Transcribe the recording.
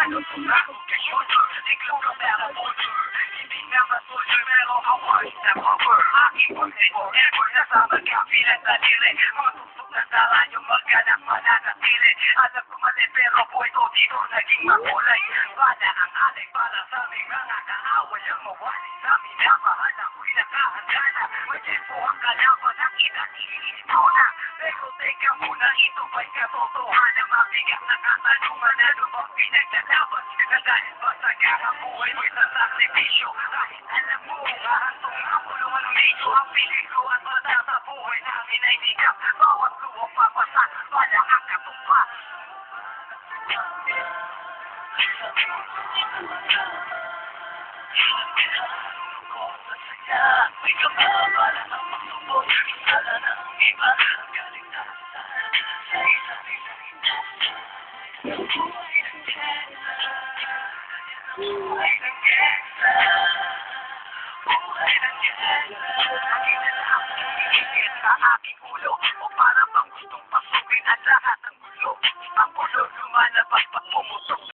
Anong tumawag kayo? Ikaw ka pera motor. Hindi nga masolyo pero ako'y na-cover. Aking kontibo, ever nasama ka pilang daliri. Mga tusok na sala yung magkanak mananatili. Alam ko mali pero boy ko dito naging makulay. Bala ang alay para sa aming mga kaaway. Ang mawali sa amin na mahal ako'y nakahanda na. May tempo ang kalaban ang inanihinto na. Pero teka muna, ito ba'y katotohanan? Mabigat na katanungan, ano bang pinaglalaban? Dahil ba sa garang buhay mo'y sa sakripisyo? Kahit alam mo, hahantong ang kulungan ng medyo. Ang peligro at mata sa buhay namin ay bigap. Bawat luwang papasa, wala ang katupa. May kababala ng magsubok. Isala na ang iba. Kaligtasan sa isa't isa. Buhay ng tiyesa. Buhay ng tiyesa. Buhay ng tiyesa.